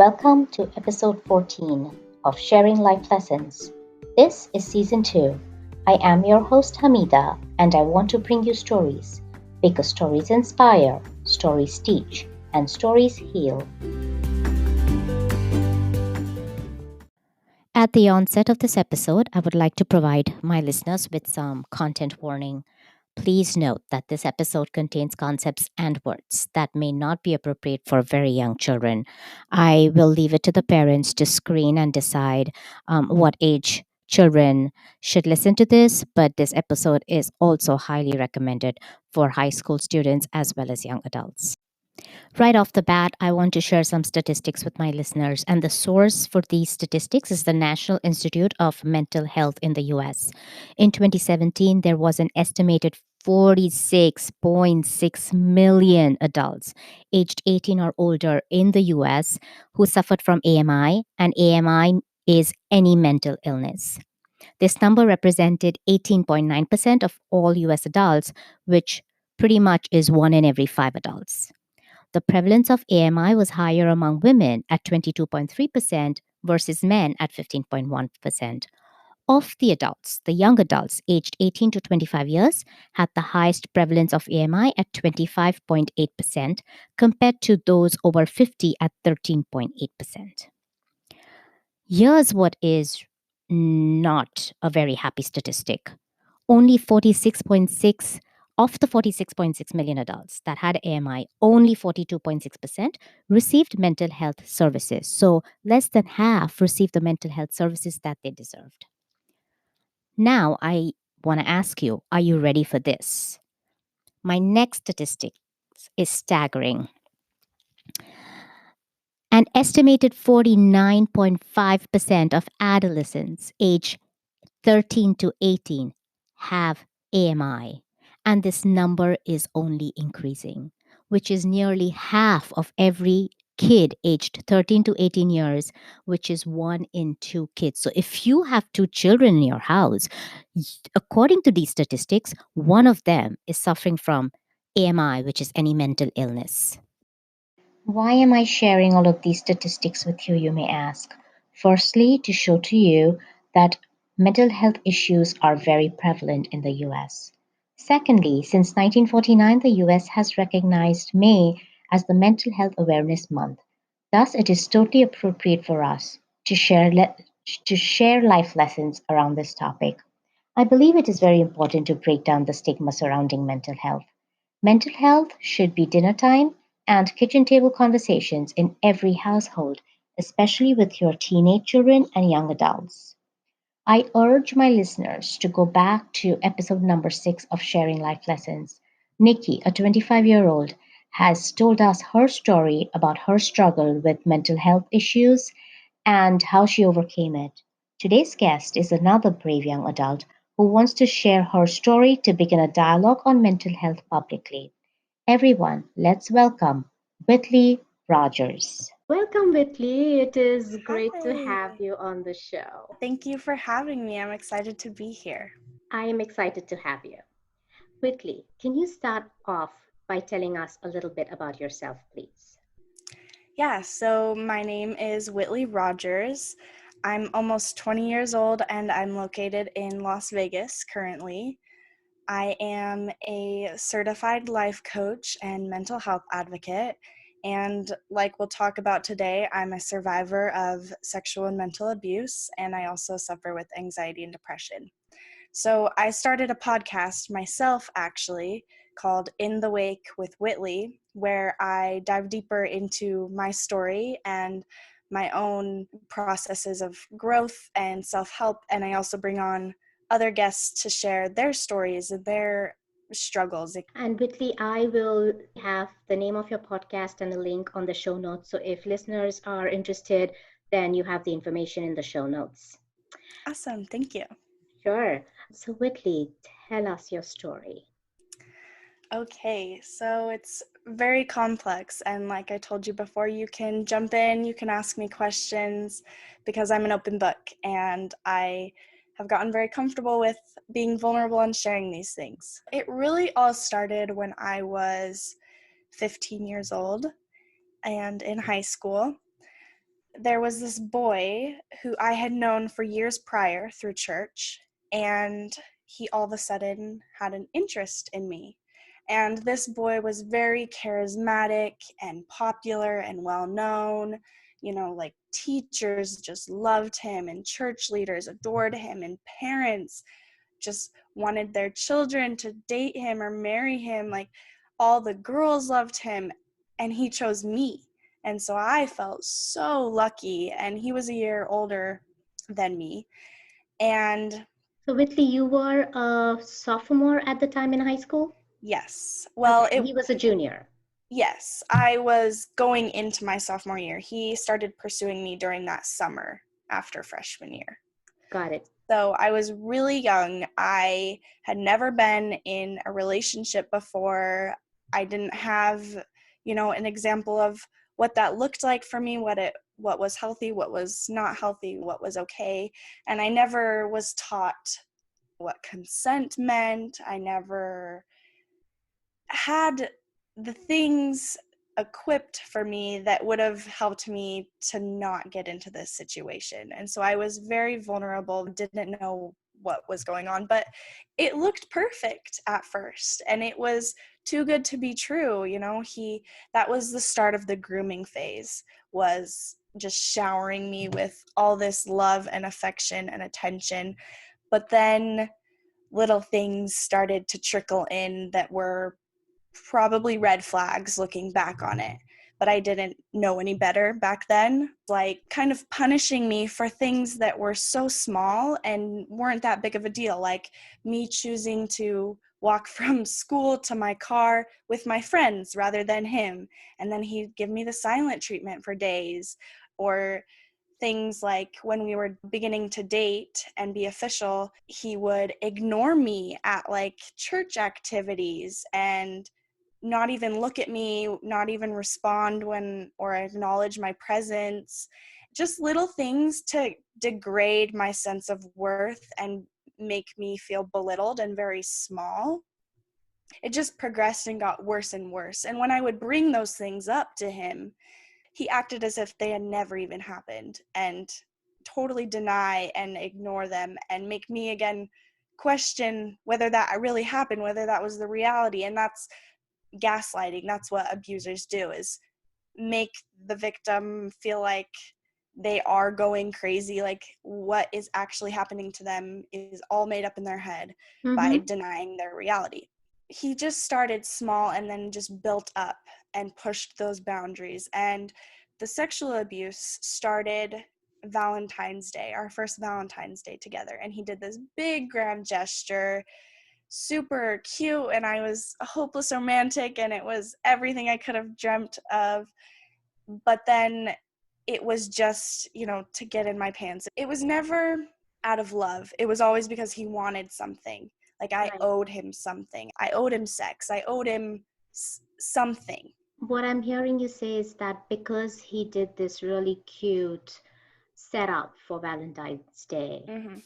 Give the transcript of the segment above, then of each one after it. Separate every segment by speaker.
Speaker 1: Welcome to episode 14 of Sharing Life Lessons. This is season 2. I am your host Hamida, and I want to bring you stories because stories inspire, stories teach, and stories heal. At the onset of this episode, I would like to provide my listeners with some content warning. Please note that this episode contains concepts and words that may not be appropriate for very young children. I will leave it to the parents to screen and decide what age children should listen to this, but this episode is also highly recommended for high school students as well as young adults. Right off the bat, I want to share some statistics with my listeners. And the source for these statistics is the National Institute of Mental Health in the US. In 2017, there was an estimated 46.6 million adults aged 18 or older in the US who suffered from AMI, and AMI is any mental illness. This number represented 18.9% of all US adults, which pretty much is one in every five adults. The prevalence of AMI was higher among women at 22.3% versus men at 15.1%. Of the adults, the young adults aged 18 to 25 years had the highest prevalence of AMI at 25.8% compared to those over 50 at 13.8%. Here's what is not a very happy statistic. Only 46.6 of the 46.6 million adults that had AMI, only 42.6% received mental health services. So less than half received the mental health services that they deserved. Now, I want to ask you, are you ready for this? My next statistic is staggering. An estimated 49.5% of adolescents aged 13 to 18 have AMI, and this number is only increasing, which is nearly half of every kid aged 13 to 18 years, which is 1 in 2 kids. So if you have 2 children in your house, according to these statistics, one of them is suffering from AMI, which is any mental illness. Why am I sharing all of these statistics with you, you may ask? Firstly, to show to you that mental health issues are very prevalent in the US. Secondly, since 1949, the US has recognized May as the Mental Health Awareness Month. Thus, it is totally appropriate for us to share life lessons around this topic. I believe it is very important to break down the stigma surrounding mental health. Mental health should be dinner time and kitchen table conversations in every household, especially with your teenage children and young adults. I urge my listeners to go back to episode number 6 of Sharing Life Lessons. Nikki, a 25-year-old, has told us her story about her struggle with mental health issues and how she overcame it. Today's guest is another brave young adult who wants to share her story to begin a dialogue on mental health publicly. Everyone, let's welcome Whitley Rogers. Welcome, Whitley. It is great to
Speaker 2: Hi.
Speaker 1: have you on the show.
Speaker 2: Thank you for having me. I'm excited to be here.
Speaker 1: I am excited to have you. Whitley, can you start off by telling us a little bit about yourself, please?
Speaker 2: Yeah, so my name is Whitley Rogers. I'm almost 20 years old and I'm located in Las Vegas currently. I am a certified life coach and mental health advocate. And like we'll talk about today, I'm a survivor of sexual and mental abuse, and I also suffer with anxiety and depression. So I started a podcast myself, actually, called In the Wake with Whitley, where I dive deeper into my story and my own processes of growth and self-help. And I also bring on other guests to share their stories and their struggles.
Speaker 1: And Whitley, I will have the name of your podcast and a link on the show notes. So if listeners are interested, then you have the information in the show notes.
Speaker 2: Awesome. Thank you.
Speaker 1: Sure. So, Whitley, tell us your story.
Speaker 2: Okay, so it's very complex, and like I told you before, you can jump in, you can ask me questions because I'm an open book, and I have gotten very comfortable with being vulnerable and sharing these things. It really all started when I was 15 years old and in high school. there was this boy who I had known for years prior through church, and he all of a sudden had an interest in me. And this boy was very charismatic and popular and well known. You know, like teachers just loved him, and church leaders adored him, and parents just wanted their children to date him or marry him. Like all the girls loved him, and he chose me. And so I felt so lucky. And he was a year older than me. And
Speaker 3: So, Whitley, you were a sophomore at the time in high school?
Speaker 2: yes,
Speaker 3: Okay,
Speaker 2: well,
Speaker 3: and he was a junior.
Speaker 2: yes, I was going into my sophomore year. He started pursuing me during that summer after freshman year.
Speaker 3: Got it.
Speaker 2: So I was really young. I had never been in a relationship before. I didn't have, an example of what that looked like for me, what was healthy, what was not healthy, what was okay. And I never was taught what consent meant. I never had the things equipped for me that would have helped me to not get into this situation. And so I was very vulnerable, didn't know what was going on, but it looked perfect at first, and it was too good to be true. That was the start of the grooming phase, was just showering me with all this love and affection and attention. But then little things started to trickle in that were probably red flags looking back on it, but I didn't know any better back then. Like kind of punishing me for things that were so small and weren't that big of a deal, like me choosing to walk from school to my car with my friends rather than him, and then he'd give me the silent treatment for days. Or things like when we were beginning to date and be official, he would ignore me at like church activities and not even look at me, not even respond when or acknowledge my presence. Just little things to degrade my sense of worth and make me feel belittled and very small. It just progressed and got worse and worse. And when I would bring those things up to him, he acted as if they had never even happened and totally deny and ignore them and make me again question whether that really happened, whether that was the reality. And that's gaslighting. That's what abusers do, is make the victim feel like they are going crazy, like what is actually happening to them is all made up in their head by
Speaker 3: Mm-hmm.
Speaker 2: denying their reality. He just started small and then just built up and pushed those boundaries. And the sexual abuse started Valentine's Day, our first Valentine's Day together. And he did this big grand gesture, super cute, and I was a hopeless romantic, and it was everything I could have dreamt of. But then it was just, to get in my pants. It was never out of love. It was always because he wanted something. Like I
Speaker 3: Right.
Speaker 2: owed him something. I owed him sex. I owed him something.
Speaker 3: What I'm hearing you say is that because he did this really cute setup for Valentine's Day,
Speaker 2: Mm-hmm.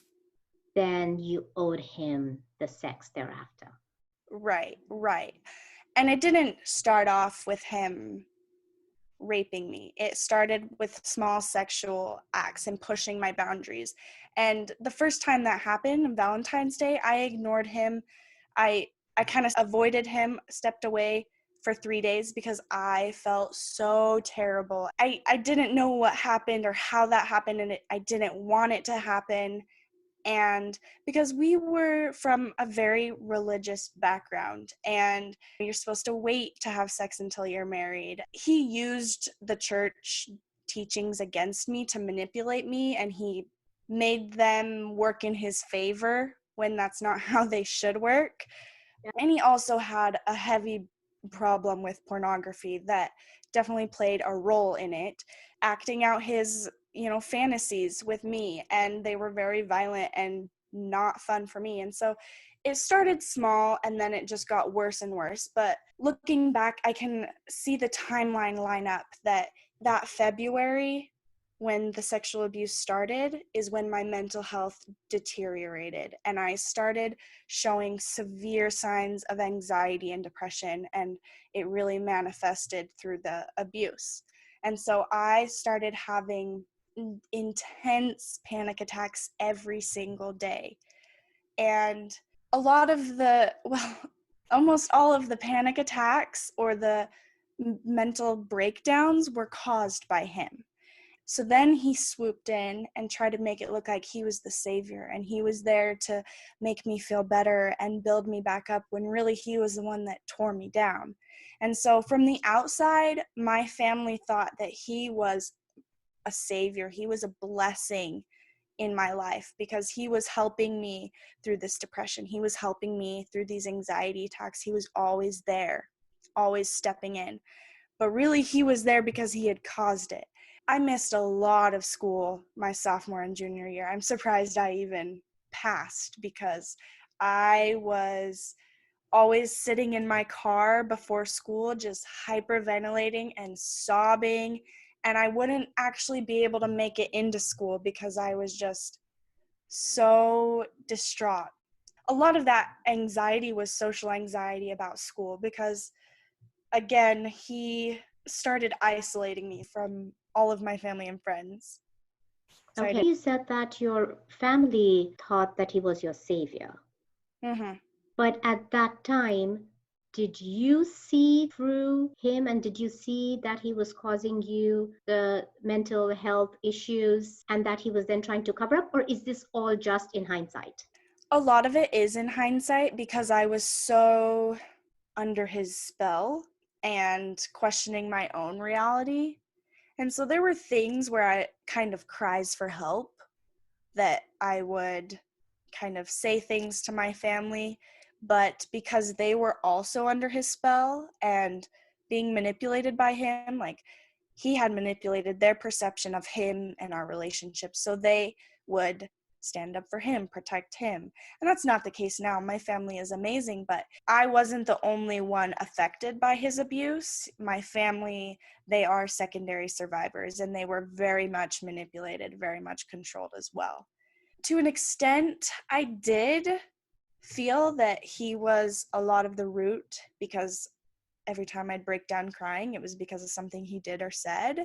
Speaker 3: then you owed him the sex thereafter.
Speaker 2: Right, right. And it didn't start off with him raping me. It started with small sexual acts and pushing my boundaries. And the first time that happened on Valentine's Day, I ignored him. I kind of avoided him, stepped away for 3 days because I felt so terrible. I didn't know what happened or how that happened, and I didn't want it to happen. And because we were from a very religious background and you're supposed to wait to have sex until you're married, he used the church teachings against me to manipulate me, and he made them work in his favor when that's not how they should work. And he also had a heavy problem with pornography that definitely played a role in it, acting out his, fantasies with me. And they were very violent and not fun for me. And so it started small and then it just got worse and worse. But looking back, I can see the timeline line up that February, when the sexual abuse started, is when my mental health deteriorated and I started showing severe signs of anxiety and depression, and it really manifested through the abuse. And so I started having intense panic attacks every single day. And a lot of almost all of the panic attacks or the mental breakdowns were caused by him. So then he swooped in and tried to make it look like he was the savior and he was there to make me feel better and build me back up, when really he was the one that tore me down. And so from the outside, my family thought that he was a savior. He was a blessing in my life because he was helping me through this depression. He was helping me through these anxiety attacks. He was always there, always stepping in. But really, he was there because he had caused it. I missed a lot of school my sophomore and junior year. I'm surprised I even passed because I was always sitting in my car before school, just hyperventilating and sobbing. And I wouldn't actually be able to make it into school because I was just so distraught. A lot of that anxiety was social anxiety about school because, again, he started isolating me from all of my family and friends. So I
Speaker 3: Okay,
Speaker 2: didn't.
Speaker 3: you said that your family thought that he was your savior.
Speaker 2: Mm-hmm.
Speaker 3: But at that time, did you see through him and did you see that he was causing you the mental health issues and that he was then trying to cover up? Or is this all just in hindsight?
Speaker 2: A lot of it is in hindsight because I was so under his spell and questioning my own reality. And so there were things where I kind of cries for help that I would kind of say things to my family, but because they were also under his spell and being manipulated by him, like he had manipulated their perception of him and our relationship, so they would stand up for him, protect him. And that's not the case now. My family is amazing, but I wasn't the only one affected by his abuse. My family, they are secondary survivors, and they were very much manipulated, very much controlled as well. To an extent, I did feel that he was a lot of the root, because every time I'd break down crying, it was because of something he did or said.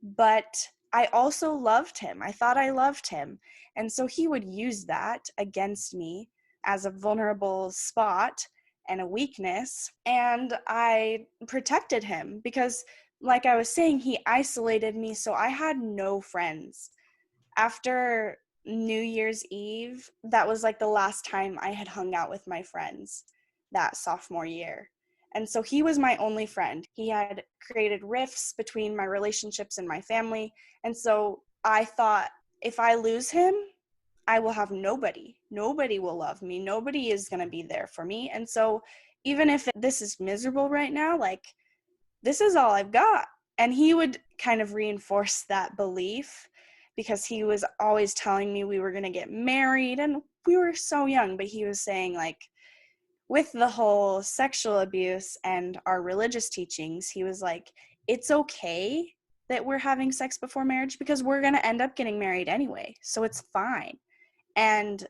Speaker 2: But I also loved him. I thought I loved him. And so he would use that against me as a vulnerable spot and a weakness. And I protected him because, like I was saying, he isolated me. So I had no friends. After New Year's Eve, that was like the last time I had hung out with my friends that sophomore year. And so he was my only friend. He had created rifts between my relationships and my family. And so I thought, if I lose him, I will have nobody. Nobody will love me. Nobody is going to be there for me. And so even if this is miserable right now, like, this is all I've got. And he would kind of reinforce that belief because he was always telling me we were going to get married, and we were so young, but he was saying, like, with the whole sexual abuse and our religious teachings, he was like, it's okay that we're having sex before marriage because we're going to end up getting married anyway. So it's fine. And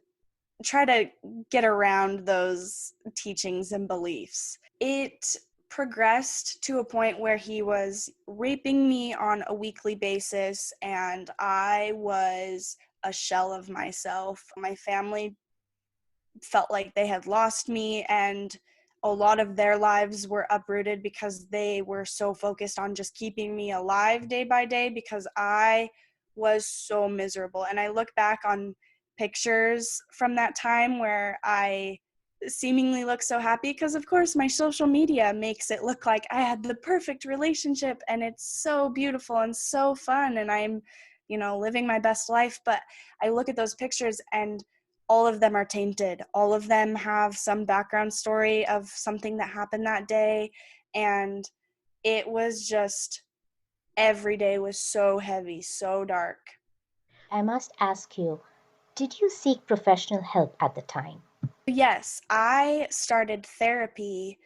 Speaker 2: try to get around those teachings and beliefs. It progressed to a point where he was raping me on a weekly basis, and I was a shell of myself. My family felt like they had lost me, and a lot of their lives were uprooted because they were so focused on just keeping me alive day by day, because I was so miserable. And I look back on pictures from that time where I seemingly look so happy because, of course, my social media makes it look like I had the perfect relationship and it's so beautiful and so fun and I'm, living my best life. But I look at those pictures and all of them are tainted. All of them have some background story of something that happened that day. And it was just, every day was so heavy, so dark.
Speaker 1: I must ask you, did you seek professional help at the time?
Speaker 2: Yes, I started therapy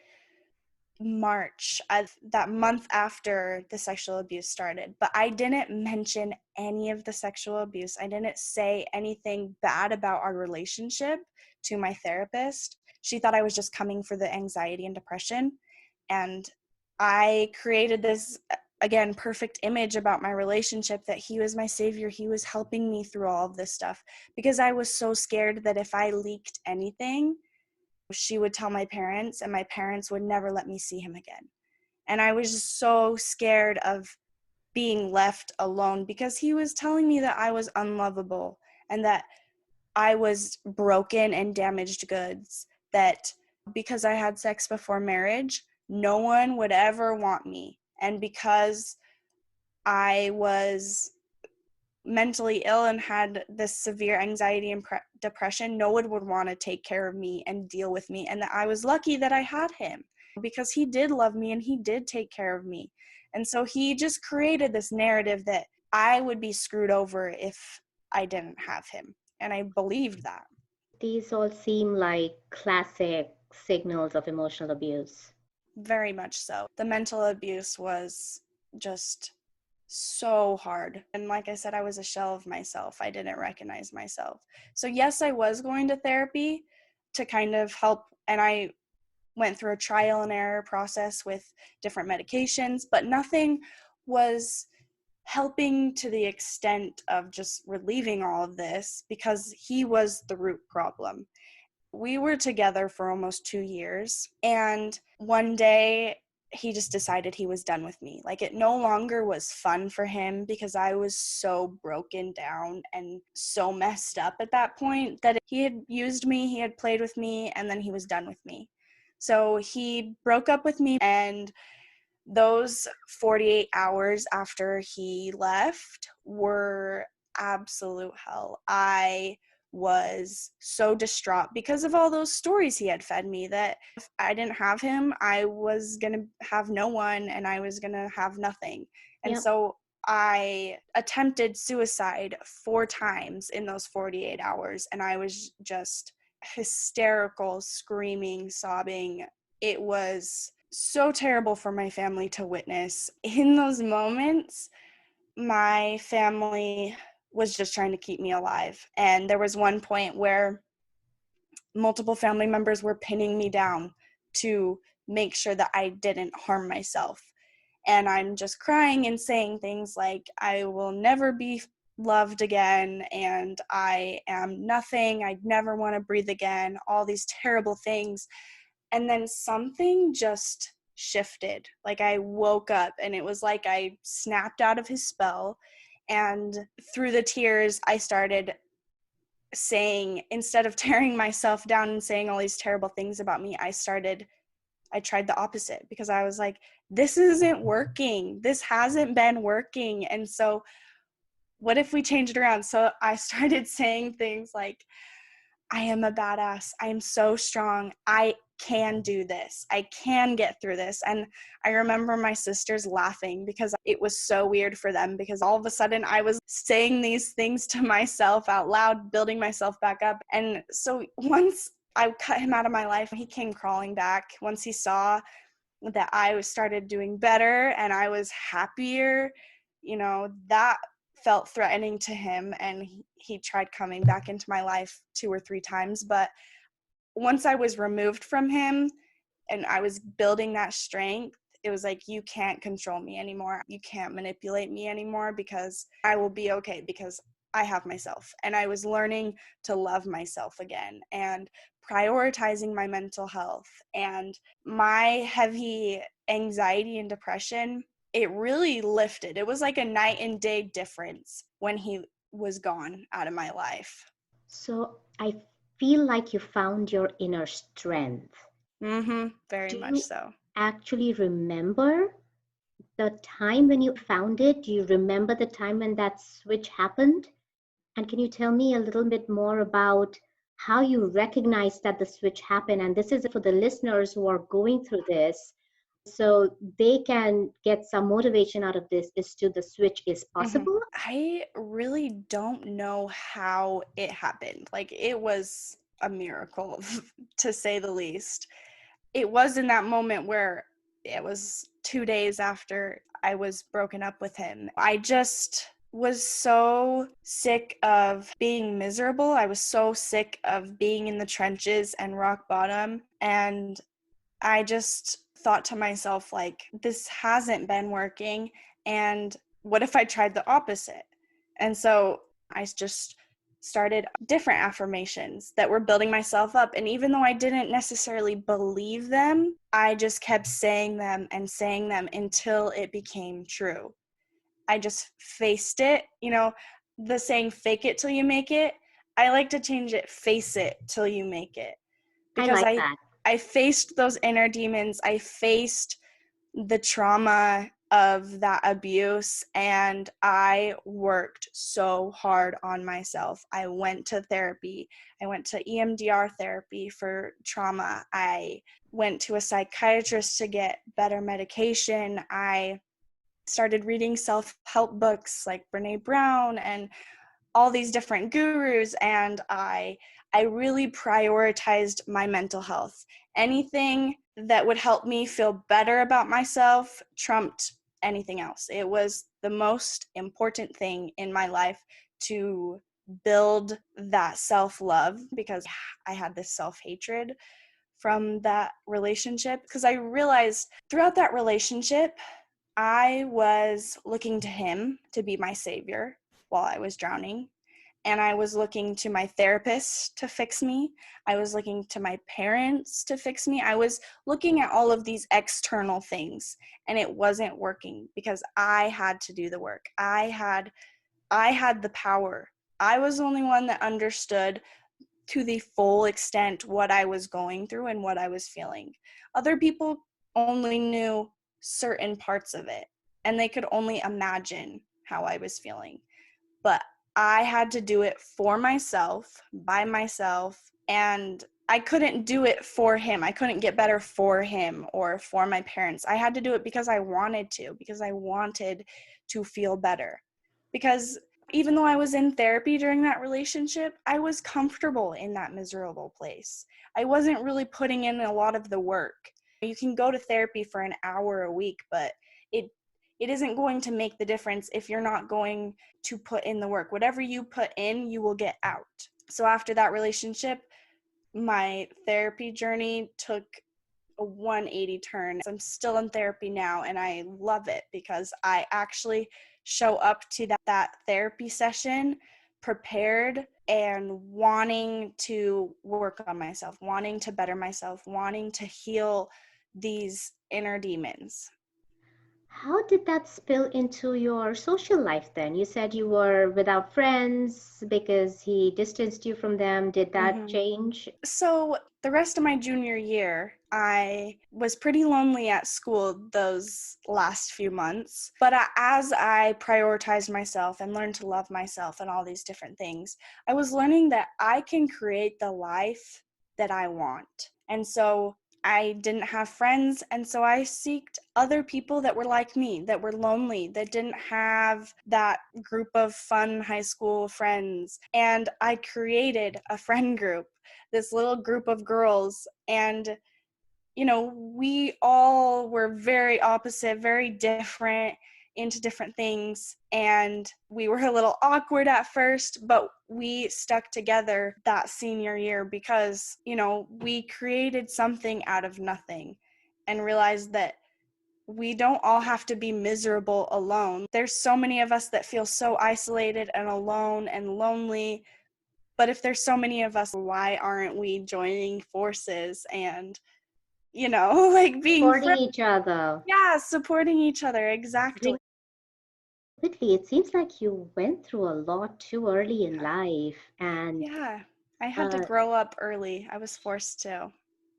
Speaker 2: March, that month after the sexual abuse started. But I didn't mention any of the sexual abuse. I didn't say anything bad about our relationship to my therapist. She thought I was just coming for the anxiety and depression. And I created this again, perfect image about my relationship, that he was my savior. He was helping me through all of this stuff, because I was so scared that if I leaked anything, she would tell my parents, and my parents would never let me see him again. And I was just so scared of being left alone, because he was telling me that I was unlovable and that I was broken and damaged goods, that because I had sex before marriage, no one would ever want me. And because I was mentally ill and had this severe anxiety and depression, no one would want to take care of me and deal with me. And that I was lucky that I had him, because he did love me and he did take care of me. And so he just created this narrative that I would be screwed over if I didn't have him. And I believed that.
Speaker 3: These all seem like classic signals of emotional abuse.
Speaker 2: Very much so. The mental abuse was just so hard. And like I said, I was a shell of myself. I didn't recognize myself. So yes, I was going to therapy to kind of help, and I went through a trial and error process with different medications, but nothing was helping to the extent of just relieving all of this, because he was the root problem. We were together for almost 2 years, and one day he just decided he was done with me. Like, it no longer was fun for him, because I was so broken down and so messed up at that point, that he had used me, he had played with me, and then he was done with me. So he broke up with me, and those 48 hours after he left were absolute hell. I was so distraught because of all those stories he had fed me, that if I didn't have him, I was going to have no one, and I was going to have nothing. And
Speaker 3: Yep.
Speaker 2: so I attempted suicide 4 times in those 48 hours, and I was just hysterical, screaming, sobbing. It was so terrible for my family to witness. In those moments, my family was just trying to keep me alive. And there was one point where multiple family members were pinning me down to make sure that I didn't harm myself. And I'm just crying and saying things like, I will never be loved again, and I am nothing, I'd never want to breathe again, all these terrible things. And then something just shifted. Like, I woke up, and it was like I snapped out of his spell. And through the tears, I started saying, instead of tearing myself down and saying all these terrible things about me, I tried the opposite, because I was like, this isn't working. This hasn't been working. And so what if we change it around? So I started saying things like, I am a badass. I am so strong. I can do this. I can get through this. And I remember my sisters laughing, because it was so weird for them, because all of a sudden I was saying these things to myself out loud, building myself back up. And so once I cut him out of my life, he came crawling back. Once he saw that I started doing better and I was happier, that felt threatening to him, and he tried coming back into my life 2 or 3 times. But once I was removed from him and I was building that strength, it was like, you can't control me anymore. You can't manipulate me anymore, because I will be okay, because I have myself. And I was learning to love myself again, and prioritizing my mental health, and my heavy anxiety and depression, it really lifted. It was like a night and day difference when he was gone out of my life.
Speaker 3: So I feel like you found your inner strength.
Speaker 2: Very
Speaker 3: Do
Speaker 2: much
Speaker 3: you
Speaker 2: so.
Speaker 3: actually remember the time when you found it? Do you remember the time when that switch happened? And can you tell me a little bit more about how you recognized that the switch happened? And this is for the listeners who are going through this, so they can get some motivation out of this as to the switch is possible.
Speaker 2: I really don't know how it happened. Like, it was a miracle, to say the least. It was in that moment where it was 2 days after I was broken up with him. I just was so sick of being miserable. I was so sick of being in the trenches and rock bottom. And I just thought to myself, like, this hasn't been working. And what if I tried the opposite? And so I just started different affirmations that were building myself up. And even though I didn't necessarily believe them, I just kept saying them until it became true. I just faced it. The saying, fake it till you make it. I like to change it, face it till you make it.
Speaker 3: I
Speaker 2: Because
Speaker 3: like
Speaker 2: I,
Speaker 3: that.
Speaker 2: I faced those inner demons. I faced the trauma of that abuse, and I worked so hard on myself. I went to therapy. I went to EMDR therapy for trauma. I went to a psychiatrist to get better medication. I started reading self-help books like Brene Brown and all these different gurus, and I really prioritized my mental health. Anything that would help me feel better about myself trumped anything else. It was the most important thing in my life to build that self-love, because I had this self-hatred from that relationship, because I realized throughout that relationship I was looking to him to be my savior while I was drowning. And I was looking to my therapist to fix me. I was looking to my parents to fix me. I was looking at all of these external things, and it wasn't working because I had to do the work. I had the power. I was the only one that understood to the full extent what I was going through and what I was feeling. Other people only knew certain parts of it, and they could only imagine how I was feeling. But I had to do it for myself, by myself, and I couldn't do it for him. I couldn't get better for him or for my parents. I had to do it because I wanted to, because I wanted to feel better. Because even though I was in therapy during that relationship, I was comfortable in that miserable place. I wasn't really putting in a lot of the work. You can go to therapy for an hour a week, but it it isn't going to make the difference if you're not going to put in the work. Whatever you put in, you will get out. So after that relationship, my therapy journey took a 180 turn. I'm still in therapy now, and I love it because I actually show up to that therapy session prepared and wanting to work on myself, wanting to better myself, wanting to heal these inner demons.
Speaker 3: How did that spill into your social life then? You said you were without friends because he distanced you from them. Did that
Speaker 2: Mm-hmm.
Speaker 3: change?
Speaker 2: So the rest of my junior year, I was pretty lonely at school those last few months. But as I prioritized myself and learned to love myself and all these different things, I was learning that I can create the life that I want. And so I didn't have friends, and so I sought other people that were like me, that were lonely, that didn't have that group of fun high school friends. And I created a friend group, this little group of girls, and we all were very opposite, very different, into different things, and we were a little awkward at first, but we stuck together that senior year because we created something out of nothing and realized that we don't all have to be miserable alone. There's so many of us that feel so isolated and alone and lonely, but if there's so many of us, why aren't we joining forces and like being
Speaker 3: Supporting
Speaker 2: friends?
Speaker 3: each other.
Speaker 2: Yeah, supporting each other, exactly.
Speaker 3: Whitley, it seems like you went through a lot too early in life,
Speaker 2: Yeah, I had to
Speaker 3: uh,
Speaker 2: grow up early. I was forced to.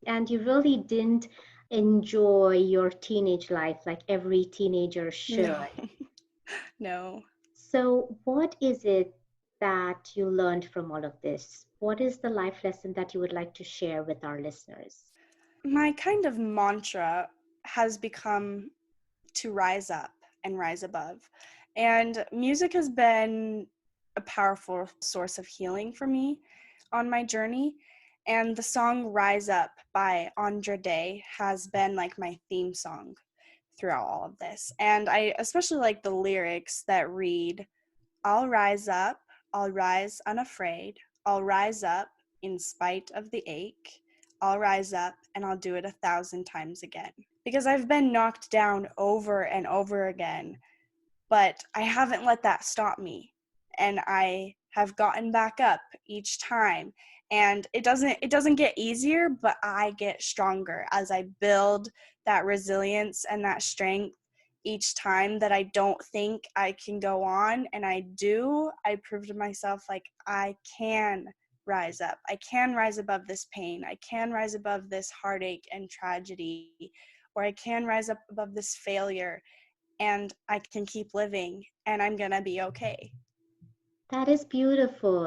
Speaker 3: and you really didn't enjoy your teenage life like every teenager
Speaker 2: No,
Speaker 3: should.
Speaker 2: no.
Speaker 3: So, what is it that you learned from all of this? What is the life lesson that you would like to share with our listeners?
Speaker 2: My kind of mantra has become to rise up and rise above. And music has been a powerful source of healing for me on my journey. And the song Rise Up by Andra Day has been like my theme song throughout all of this. And I especially like the lyrics that read, I'll rise up, I'll rise unafraid, I'll rise up in spite of the ache, I'll rise up and I'll do it 1,000 times again. Because I've been knocked down over and over again, but I haven't let that stop me. And I have gotten back up each time. And it doesn't get easier, but I get stronger as I build that resilience and that strength each time that I don't think I can go on and I do. I prove to myself like I can rise up. I can rise above this pain. I can rise above this heartache and tragedy, or I can rise up above this failure, and I can keep living, and I'm going to be okay.
Speaker 3: That is beautiful.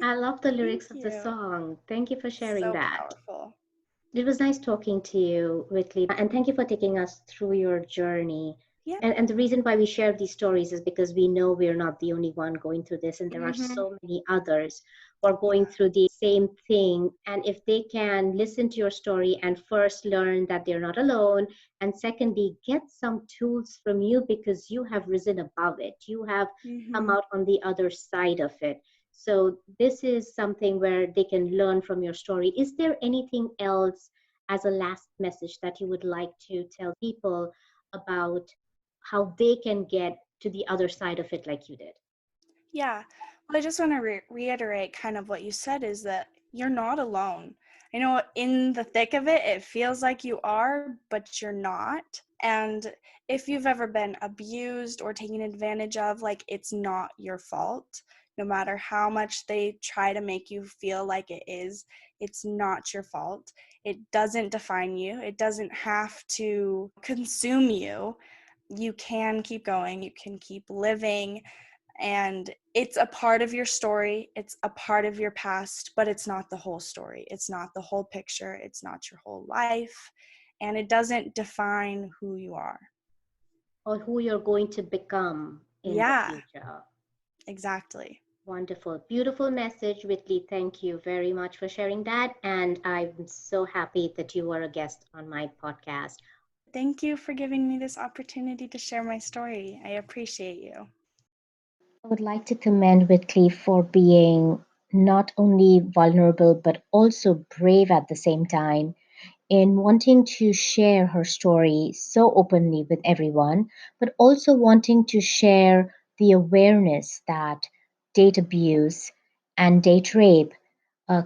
Speaker 3: I love the
Speaker 2: Thank
Speaker 3: lyrics of the
Speaker 2: you.
Speaker 3: song. Thank you for sharing
Speaker 2: So
Speaker 3: that.
Speaker 2: powerful.
Speaker 3: It was nice talking to you, Whitley, and thank you for taking us through your journey.
Speaker 2: Yeah.
Speaker 3: And the reason why we share these stories is because we know we're not the only one going through this, and there are
Speaker 2: Mhm.
Speaker 3: so many others who are going
Speaker 2: Yeah.
Speaker 3: through the same thing. And if they can listen to your story and first learn that they're not alone, and secondly, get some tools from you because you have risen above it, you have come
Speaker 2: Mhm.
Speaker 3: out on the other side of it. So, this is something where they can learn from your story. Is there anything else as a last message that you would like to tell people about how they can get to the other side of it like you did?
Speaker 2: Yeah. Well, I just want to reiterate kind of what you said is that you're not alone. I know in the thick of it, it feels like you are, but you're not. And if you've ever been abused or taken advantage of, like it's not your fault. No matter how much they try to make you feel like it is, it's not your fault. It doesn't define you, it doesn't have to consume you. You can keep going, you can keep living, and it's a part of your story, it's a part of your past, but it's not the whole story, it's not the whole picture, it's not your whole life, and it doesn't define who you are.
Speaker 3: Or who you're going to become in the
Speaker 2: Yeah,
Speaker 3: future?
Speaker 2: exactly.
Speaker 3: Wonderful. Beautiful message, Whitley. Thank you very much for sharing that. And I'm so happy that you were a guest on my podcast.
Speaker 2: Thank you for giving me this opportunity to share my story. I appreciate you.
Speaker 1: I would like to commend Whitley for being not only vulnerable but also brave at the same time in wanting to share her story so openly with everyone, but also wanting to share the awareness that date abuse and date rape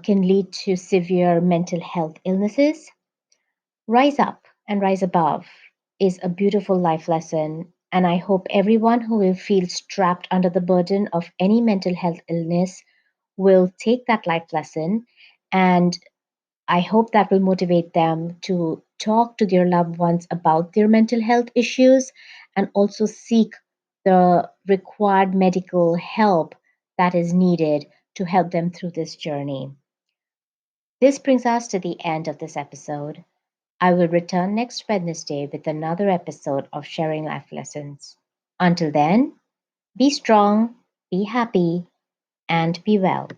Speaker 1: can lead to severe mental health illnesses. Rise up and rise above is a beautiful life lesson, and I hope everyone who will feel strapped under the burden of any mental health illness will take that life lesson, and I hope that will motivate them to talk to their loved ones about their mental health issues and also seek the required medical help that is needed to help them through this journey. This brings us to the end of this episode. I will return next Wednesday with another episode of Sharing Life Lessons. Until then, be strong, be happy, and be well.